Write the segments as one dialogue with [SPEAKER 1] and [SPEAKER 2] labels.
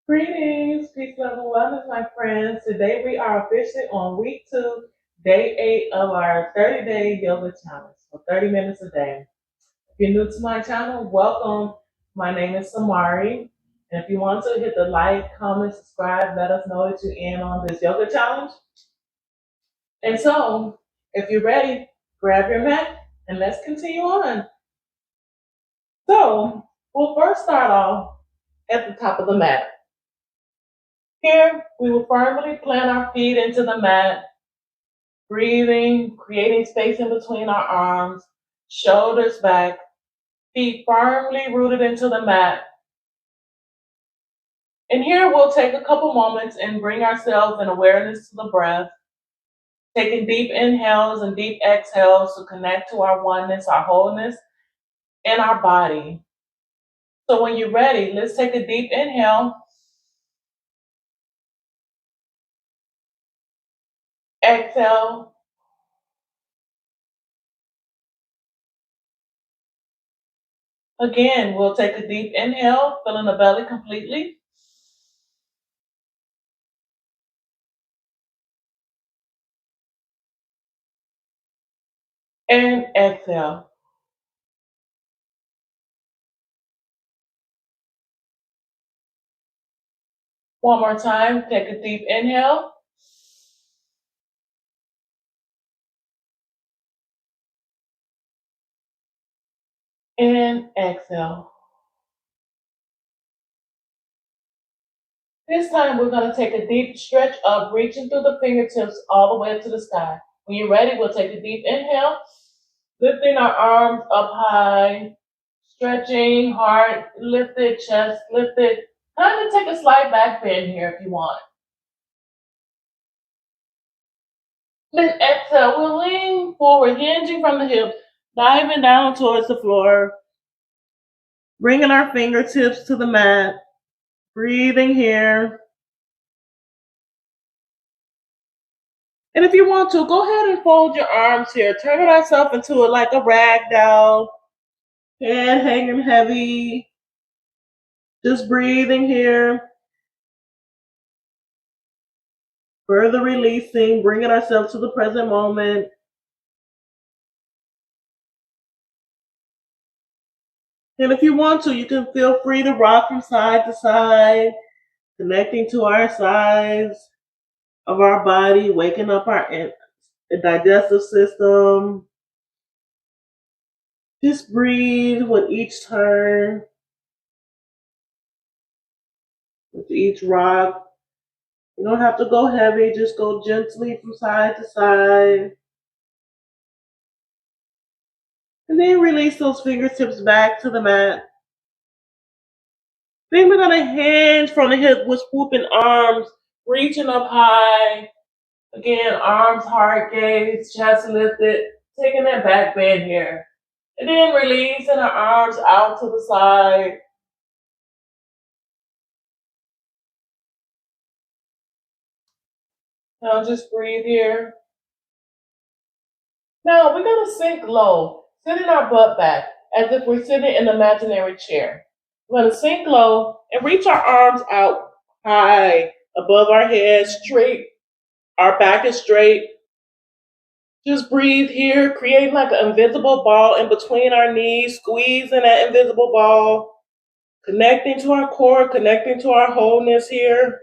[SPEAKER 1] Greetings, peace, love, and wellness, my friends. Today we are officially on week 2, day 8 of our 30-day yoga challenge. So 30 minutes a day. If you're new to my channel, welcome. My name is Samari. And if you want to hit the like, comment, subscribe, let us know that you're in on this yoga challenge. And so, if you're ready, grab your mat and let's continue on. So, we'll first start off at the top of the mat. Here, we will firmly plant our feet into the mat, breathing, creating space in between our arms, shoulders back, feet firmly rooted into the mat. And here we'll take a couple moments and bring ourselves in awareness to the breath, taking deep inhales and deep exhales to connect to our oneness, our wholeness, and our body. So when you're ready, let's take a deep inhale, exhale. Again, we'll take a deep inhale, filling the belly completely. And exhale. One more time, take a deep inhale. And exhale. This time we're going to take a deep stretch up, reaching through the fingertips all the way up to the sky. When you're ready, we'll take a deep inhale, lifting our arms up high, stretching, heart lifted, chest lifted. Kind of take a slight back bend here if you want. Then exhale, we'll lean forward, hinging from the hips, diving down towards the floor, bringing our fingertips to the mat, breathing here. And if you want to, go ahead and fold your arms here, turning ourselves into it like a rag doll, head hanging heavy, just breathing here, further releasing, bringing ourselves to the present moment. And if you want to, you can feel free to rock from side to side, connecting to our sides of our body, waking up our digestive system. Just breathe with each turn, with each rock. You don't have to go heavy, just go gently from side to side. And then release those fingertips back to the mat. Then we're going to hinge from the hip with swooping arms, reaching up high. Again, arms, heart gaze, chest lifted, taking that back bend here. And then releasing our arms out to the side. Now just breathe here. Now we're going to sink low, sitting our butt back as if we're sitting in an imaginary chair. We're going to sink low and reach our arms out high above our head, straight. Our back is straight. Just breathe here, creating like an invisible ball in between our knees, squeezing that invisible ball, connecting to our core, connecting to our wholeness here.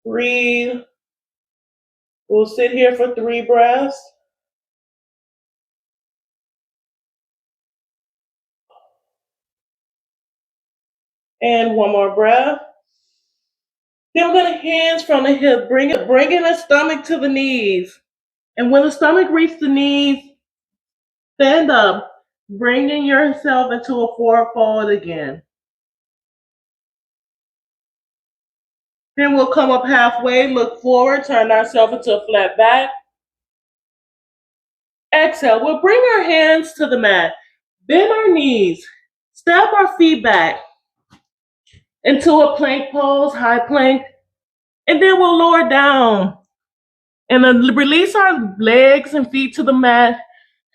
[SPEAKER 1] Breathe. We'll sit here for 3 breaths. And one more breath. Then we're going to hinge from the hip, bringing the stomach to the knees. And when the stomach reaches the knees, stand up, bringing yourself into a forward fold again. Then we'll come up halfway, look forward, turn ourselves into a flat back. Exhale, we'll bring our hands to the mat, bend our knees, step our feet back into a plank pose, high plank, and then we'll lower down and then release our legs and feet to the mat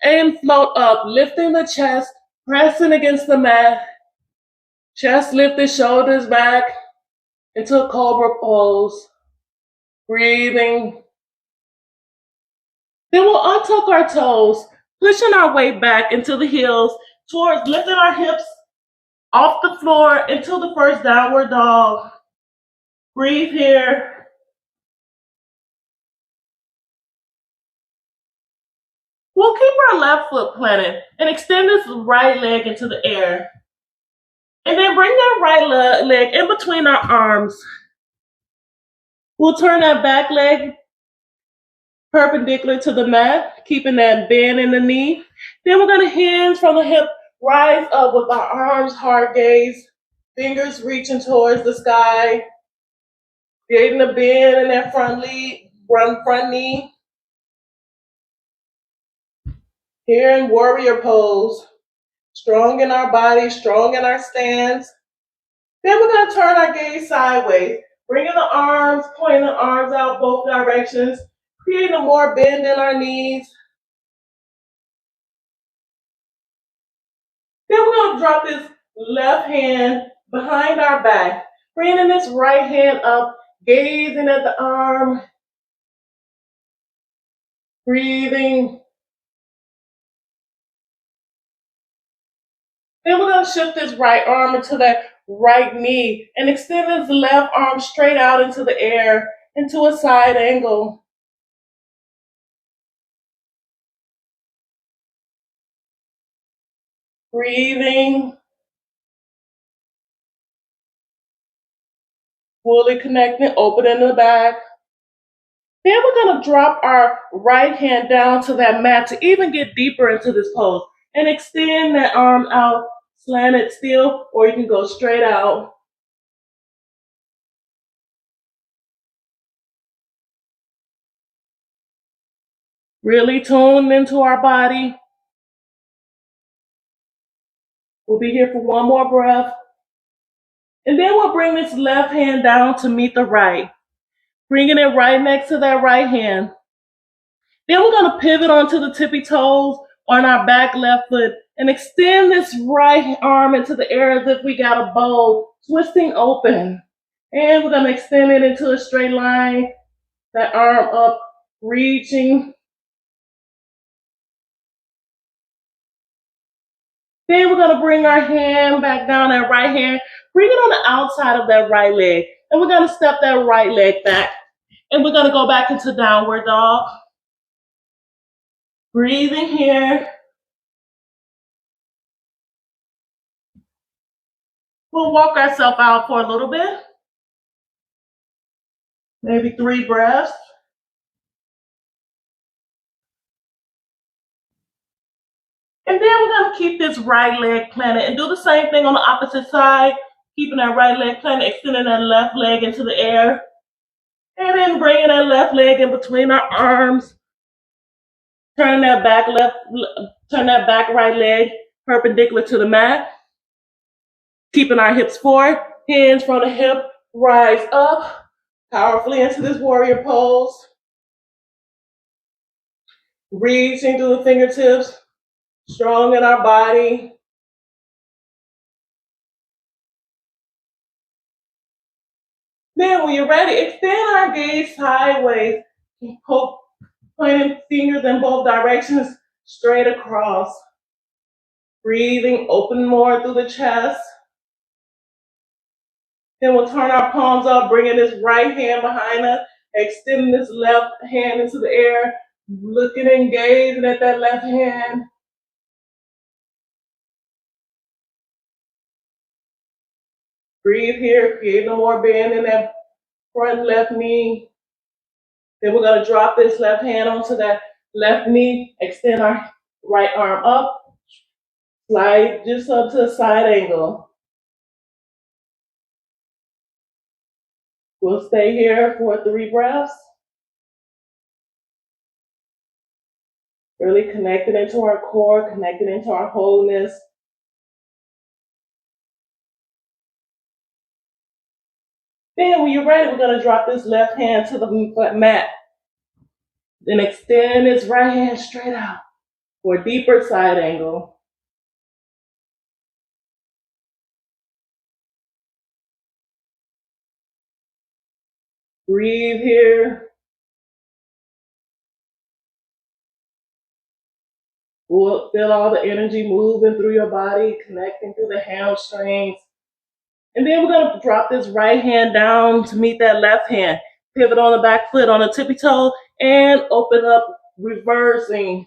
[SPEAKER 1] and float up, lifting the chest, pressing against the mat, chest lifted, shoulders back. into a cobra pose, breathing. Then we'll untuck our toes, pushing our weight back into the heels towards lifting our hips off the floor into the first downward dog. Breathe here. We'll keep our left foot planted and extend this right leg into the air. And then bring that right leg in between our arms. We'll turn that back leg perpendicular to the mat, keeping that bend in the knee. Then we're going to hinge from the hip, rise up with our arms hard gaze, fingers reaching towards the sky, creating a bend in that front knee. Here in warrior pose, strong in our body, strong in our stance. Then we're going to turn our gaze sideways, bringing the arms, pointing the arms out both directions, creating a more bend in our knees. Then we're going to drop this left hand behind our back, bringing this right hand up, gazing at the arm, breathing. Then we're going to shift this right arm into that right knee and extend this left arm straight out into the air, into a side angle. Breathing. Fully connecting, opening the back. Then we're going to drop our right hand down to that mat to even get deeper into this pose and extend that arm out, slanted still, or you can go straight out. Really tune into our body. We'll be here for one more breath. And then we'll bring this left hand down to meet the right, bringing it right next to that right hand. Then we're going to pivot onto the tippy toes on our back left foot and extend this right arm into the air as if we got a bow, twisting open. And we're going to extend it into a straight line, that arm up, reaching. Then we're going to bring our hand back down, that right hand, bring it on the outside of that right leg. And we're going to step that right leg back. And we're going to go back into downward dog. Breathing here. We'll walk ourselves out for a little bit. Maybe 3 breaths. And then we're going to keep this right leg planted and do the same thing on the opposite side, keeping that right leg planted, extending that left leg into the air. And then bringing that left leg in between our arms. Turn that back right leg perpendicular to the mat. Keeping our hips forward, hands from the hip, rise up powerfully into this warrior pose. Reaching through the fingertips, strong in our body. Then when you're ready, extend our gaze sideways, pointing fingers in both directions, straight across. Breathing, open more through the chest. Then we'll turn our palms up, bringing this right hand behind us, extending this left hand into the air, looking and gazing at that left hand. Breathe here, create no more bend in that front left knee. Then we're going to drop this left hand onto that left knee, extend our right arm up, slide just up to a side angle. We'll stay here for 3 breaths. Really connecting into our core, connecting into our wholeness. Then when you're ready, we're going to drop this left hand to the mat. Then extend this right hand straight out for a deeper side angle. Breathe here. Feel all the energy moving through your body, connecting through the hamstrings. And then we're going to drop this right hand down to meet that left hand. Pivot on the back foot on the tippy toe and open up, reversing.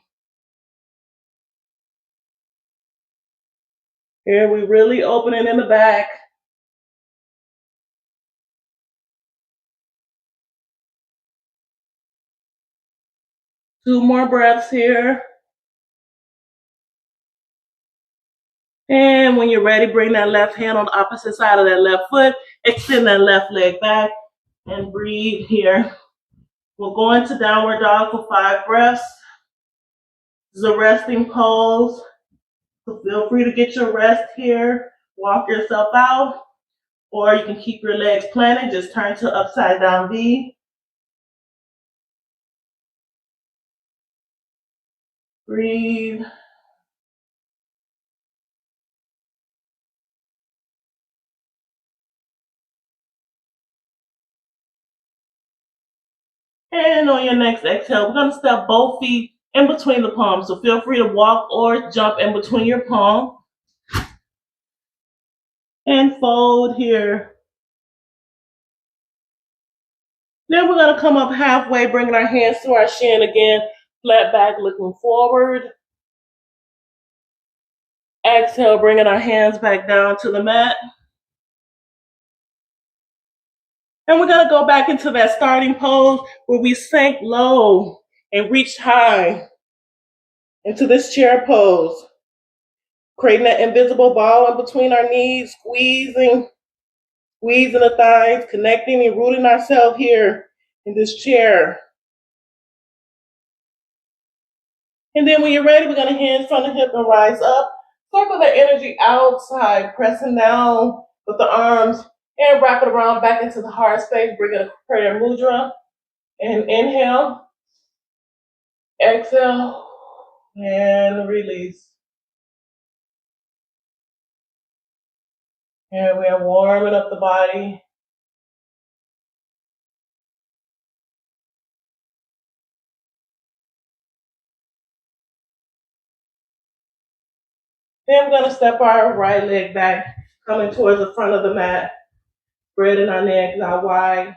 [SPEAKER 1] Here we really opening in the back. Two more breaths here. And when you're ready, bring that left hand on the opposite side of that left foot. Extend that left leg back and breathe here. We'll go into downward dog for 5 breaths. This is a resting pose. So feel free to get your rest here. Walk yourself out. Or you can keep your legs planted. Just turn to upside down V. Breathe. And on your next exhale, we're going to step both feet in between the palms. So feel free to walk or jump in between your palms. And fold here. Then we're going to come up halfway, bringing our hands to our shin again. Flat back, looking forward. Exhale, bringing our hands back down to the mat. And we're going to go back into that starting pose where we sank low and reached high into this chair pose. Creating that invisible ball in between our knees, squeezing the thighs, connecting and rooting ourselves here in this chair. And then when you're ready, we're going to hands from the hip and rise up. Circle the energy outside, pressing down with the arms and wrap it around back into the heart space. Bring a prayer mudra. And inhale, exhale, and release. And we are warming up the body. Then we're going to step our right leg back, coming towards the front of the mat, spreading our legs out wide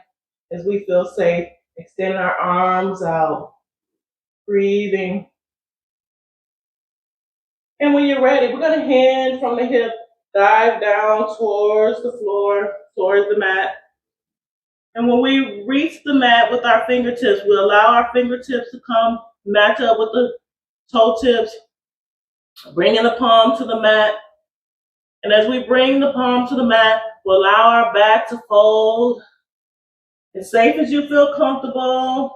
[SPEAKER 1] as we feel safe, extending our arms out, breathing. And when you're ready, we're going to hand from the hip, dive down towards the floor, towards the mat. And when we reach the mat with our fingertips, we allow our fingertips to come match up with the toe tips, bringing the palm to the mat. And as we bring the palm to the mat, we'll allow our back to fold. As safe as you feel comfortable,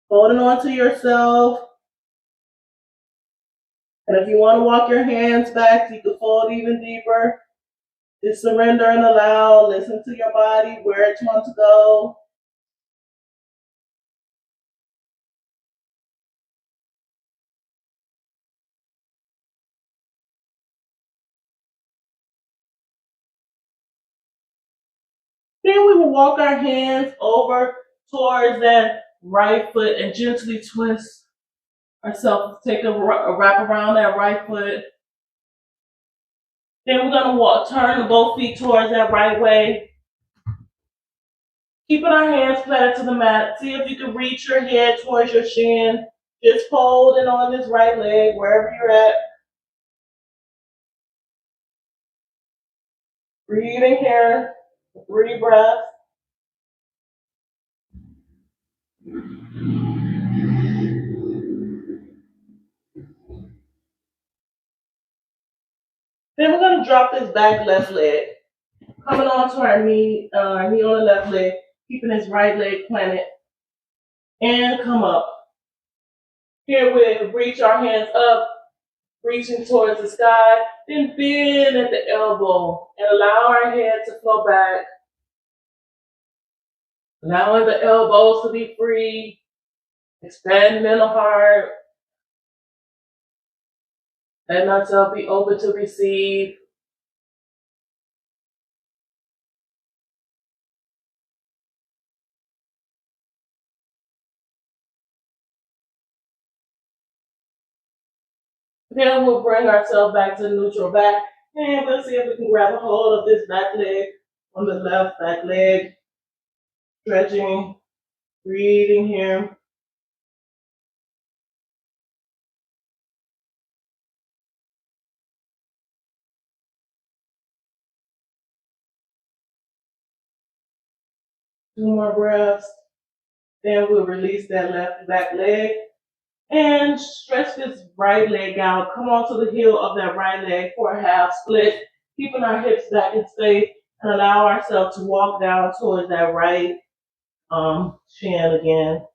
[SPEAKER 1] holding on to yourself. And if you want to walk your hands back, you can fold even deeper. Just surrender and allow. Listen to your body, where it wants to go. Then we will walk our hands over towards that right foot and gently twist ourselves. Take a wrap around that right foot. Then we're going to turn both feet towards that right way. Keeping our hands planted to the mat. See if you can reach your head towards your shin. Just folding on this right leg, wherever you're at. Breathing here, 3 breaths. Then we're going to drop this back left leg. Coming onto our knee on the left leg, keeping this right leg planted. And come up. Here we reach our hands up, reaching towards the sky. Then bend at the elbow and allow our head to flow back. Allowing the elbows to be free. Expanding in the heart. Letting ourselves be open to receive. Then we'll bring ourselves back to neutral back. And we'll see if we can grab a hold of this back leg on the left back leg. Stretching, breathing here. Two more breaths. Then we'll release that left back leg and stretch this right leg out. Come onto the heel of that right leg for a half split, keeping our hips back and straight, and allow ourselves to walk down towards that right shin again.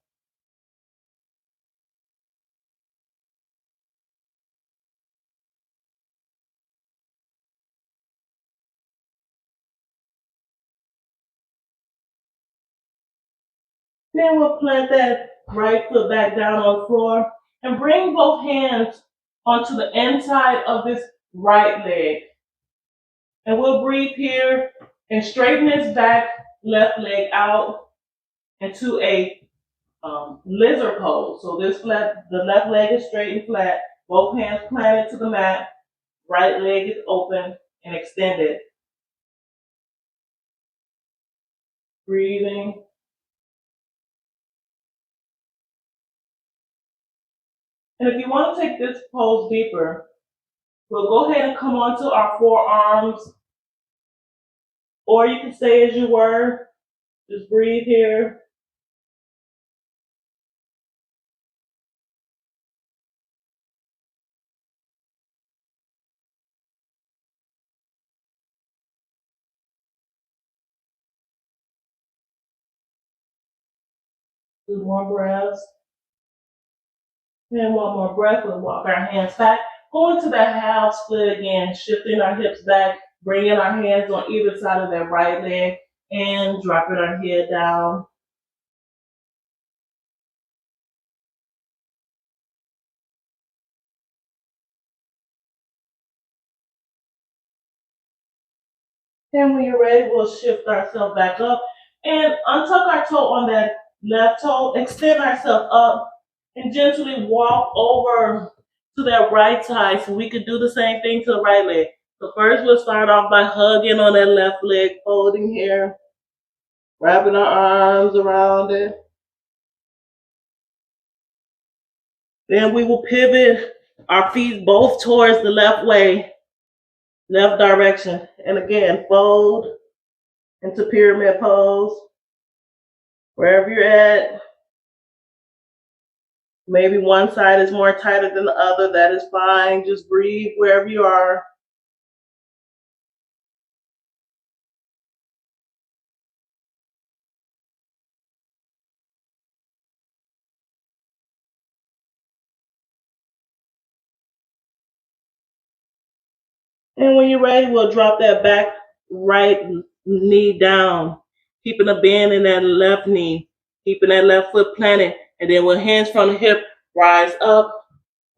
[SPEAKER 1] Then we'll plant that right foot back down on the floor and bring both hands onto the inside of this right leg. And we'll breathe here and straighten this back left leg out into a lizard pose. So the left leg is straight and flat, both hands planted to the mat, right leg is open and extended. Breathing. And if you want to take this pose deeper, we'll go ahead and come onto our forearms, or you can stay as you were. Just breathe here. Two more breaths. And one more breath. We'll walk our hands back. Go into that half split again, shifting our hips back, bringing our hands on either side of that right leg, and dropping our head down. And when you're ready, we'll shift ourselves back up and untuck our toe on that left toe, extend ourselves up, and gently walk over to that right side. So we could do the same thing to the right leg. So first we'll start off by hugging on that left leg, folding here, wrapping our arms around it. Then we will pivot our feet both towards the left way, left direction. And again, fold into pyramid pose. Wherever you're at, maybe one side is more tighter than the other, that is fine. Just breathe wherever you are. And when you're ready, we'll drop that back right knee down, keeping a bend in that left knee, keeping that left foot planted. And then with hands from the hip, rise up,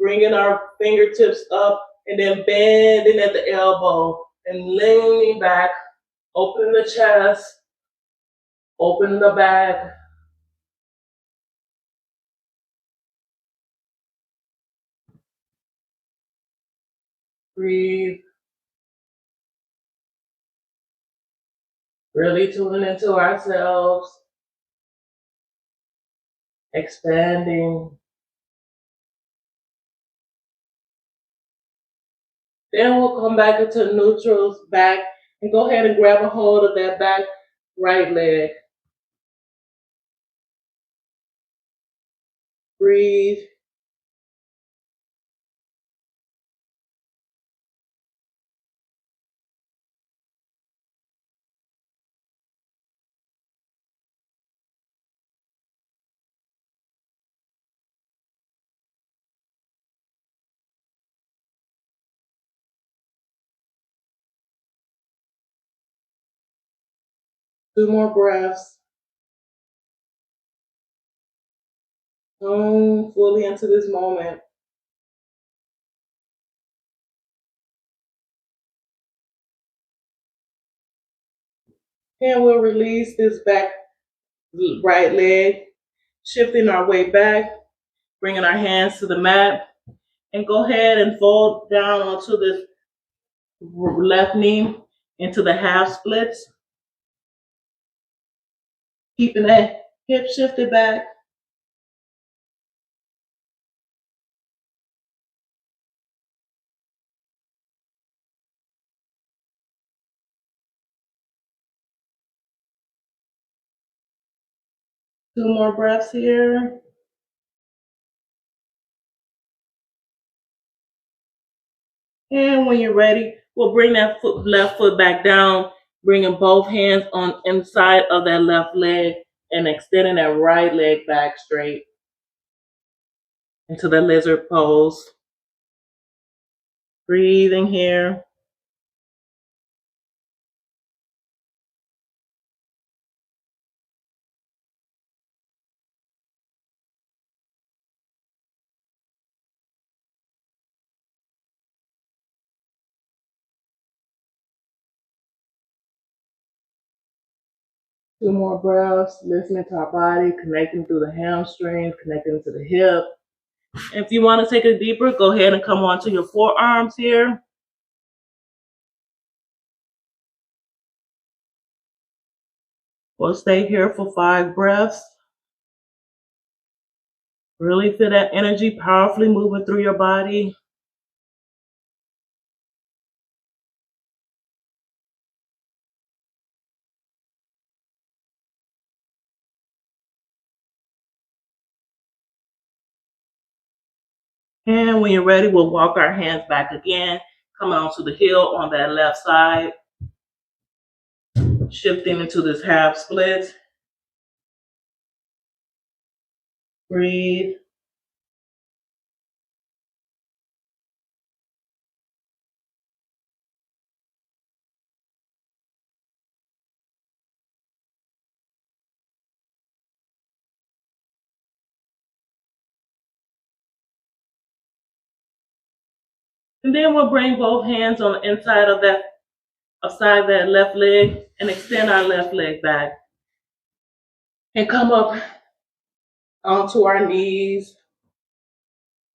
[SPEAKER 1] bringing our fingertips up, and then bending at the elbow and leaning back, opening the chest, opening the back. Breathe. Really tuning into ourselves, expanding. Then we'll come back into neutrals back and go ahead and grab a hold of that back right leg. Breathe. Two more breaths. Come fully into this moment. And we'll release this back right leg, shifting our weight back, bringing our hands to the mat. And go ahead and fold down onto this left knee into the half splits, keeping that hip shifted back. Two more breaths here. And when you're ready, we'll bring that left foot back down, bringing both hands on inside of that left leg and extending that right leg back straight into the lizard pose. Breathing here. Two more breaths, listening to our body, connecting through the hamstrings, connecting to the hip. And if you want to take it deeper, go ahead and come onto your forearms here. We'll stay here for 5 breaths. Really feel that energy powerfully moving through your body. And when you're ready, we'll walk our hands back again. Come onto the heel on that left side. Shifting into this half split. Breathe. And then we'll bring both hands on the inside of that left leg and extend our left leg back. And come up onto our knees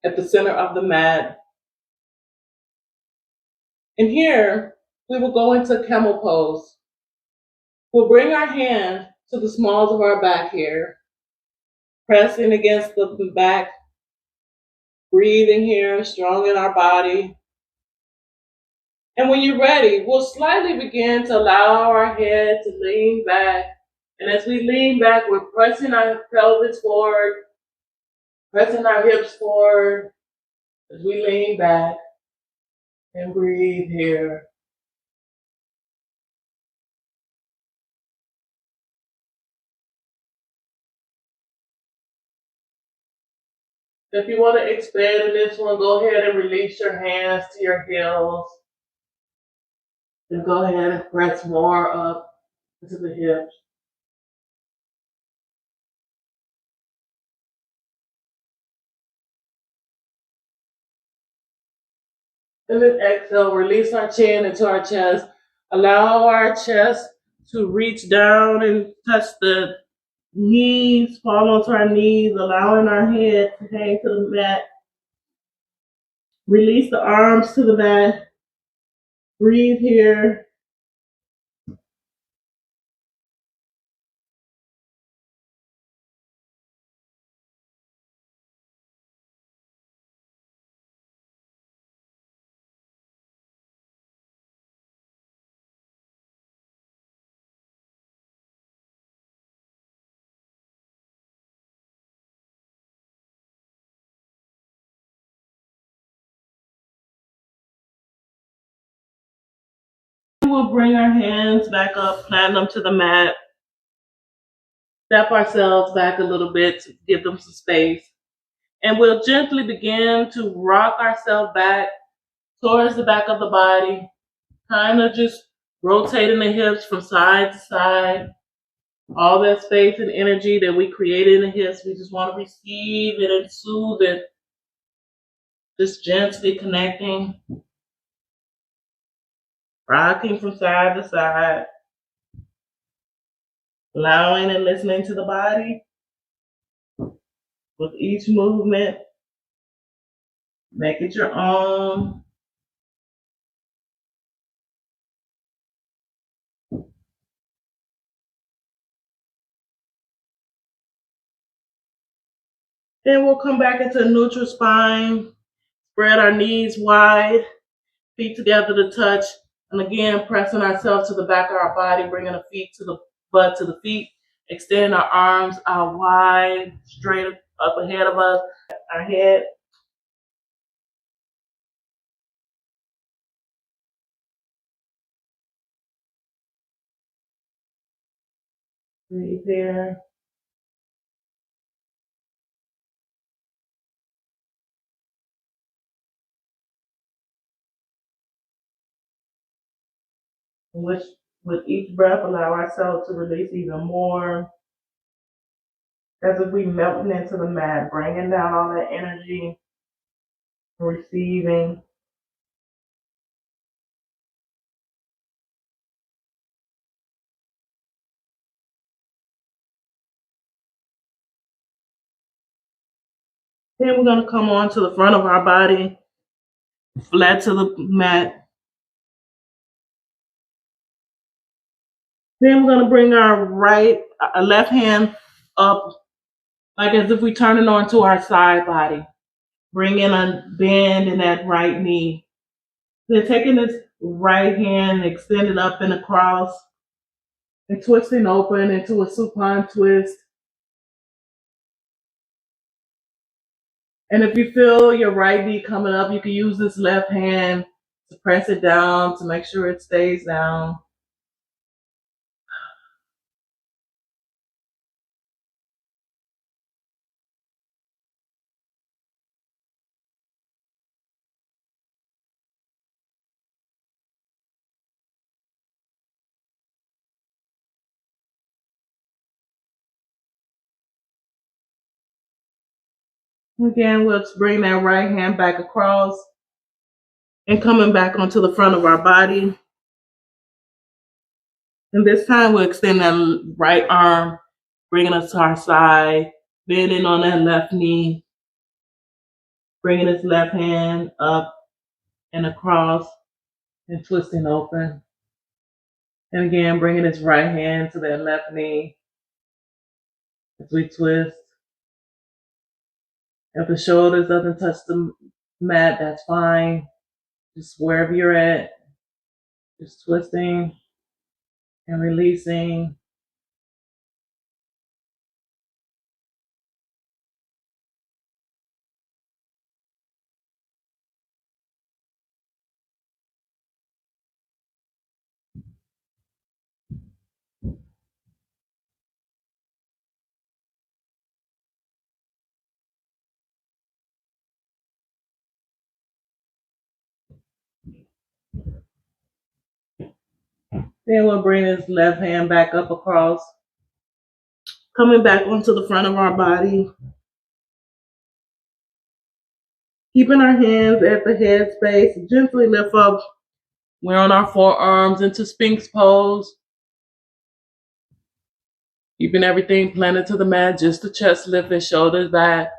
[SPEAKER 1] at the center of the mat. And here, we will go into camel pose. We'll bring our hand to the smalls of our back here, pressing against the back, breathing here, strong in our body. And when you're ready, we'll slightly begin to allow our head to lean back. And as we lean back, we're pressing our pelvis forward, pressing our hips forward as we lean back and breathe here. If you want to expand in this one, go ahead and release your hands to your heels. And go ahead and press more up into the hips. And then exhale, release our chin into our chest. Allow our chest to reach down and touch the knees, fall onto our knees, allowing our head to hang to the mat. Release the arms to the mat. Breathe here. We'll bring our hands back up, plant them to the mat. Step ourselves back a little bit to give them some space. And we'll gently begin to rock ourselves back towards the back of the body, kind of just rotating the hips from side to side. All that space and energy that we created in the hips, we just want to receive it and soothe it. Just gently connecting, rocking from side to side, allowing and listening to the body with each movement. Make it your own. Then we'll come back into neutral spine. Spread our knees wide, feet together to touch. And again, pressing ourselves to the back of our body, bringing the feet to the butt to the feet. Extending our arms out wide, straight up ahead of us, our head. Breathe there. With each breath, allow ourselves to release even more. As if we melting into the mat, bringing down all that energy, receiving. Then we're going to come on to the front of our body, flat to the mat. Then we're going to bring our left hand up, like as if we turn it on to our side body. Bring in a bend in that right knee. Then taking this right hand, extend it up and across, and twisting open into a supine twist. And if you feel your right knee coming up, you can use this left hand to press it down to make sure it stays down. Again, we'll bring that right hand back across and coming back onto the front of our body. And this time we'll extend that right arm, bringing us to our side, bending on that left knee, bringing this left hand up and across and twisting open. And again, bringing this right hand to that left knee as we twist. If the shoulders doesn't touch the mat, that's fine. Just wherever you're at, just twisting and releasing. Then we'll bring this left hand back up across, coming back onto the front of our body. Keeping our hands at the head space, gently lift up. We're on our forearms into Sphinx pose. Keeping everything planted to the mat, just the chest lifted, shoulders back.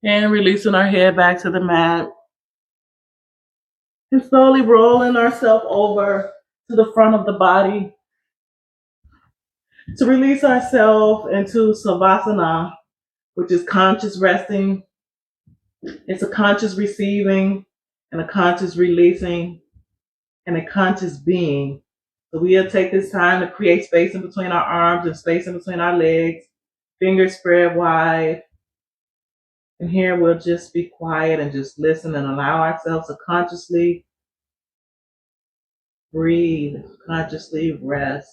[SPEAKER 1] And releasing our head back to the mat. And slowly rolling ourselves over to the front of the body to release ourselves into Savasana, which is conscious resting. It's a conscious receiving and a conscious releasing and a conscious being. So we'll take this time to create space in between our arms and space in between our legs, fingers spread wide. And here we'll just be quiet and just listen and allow ourselves to consciously breathe, consciously rest.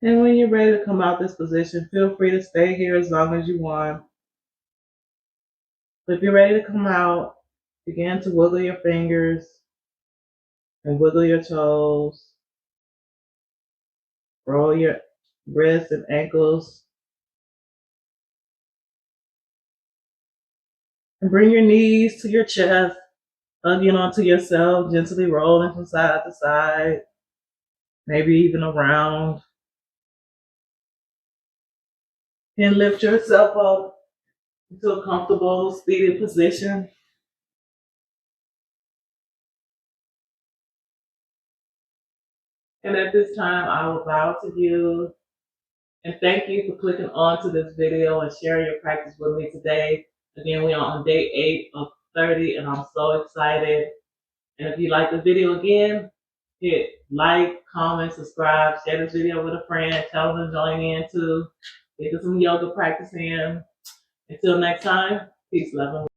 [SPEAKER 1] And when you're ready to come out this position, feel free to stay here as long as you want. If you're ready to come out, begin to wiggle your fingers and wiggle your toes. Roll your wrists and ankles. And bring your knees to your chest, hugging onto yourself, gently rolling from side to side, maybe even around. And lift yourself up into a comfortable seated position. And at this time, I will bow to you and thank you for clicking on to this video and sharing your practice with me today. Again, we are on day 8 of 30 and I'm so excited. And if you like the video again, hit like, comment, subscribe, share this video with a friend, tell them to join in too. Get some yoga practice in. Until next time, peace, love, and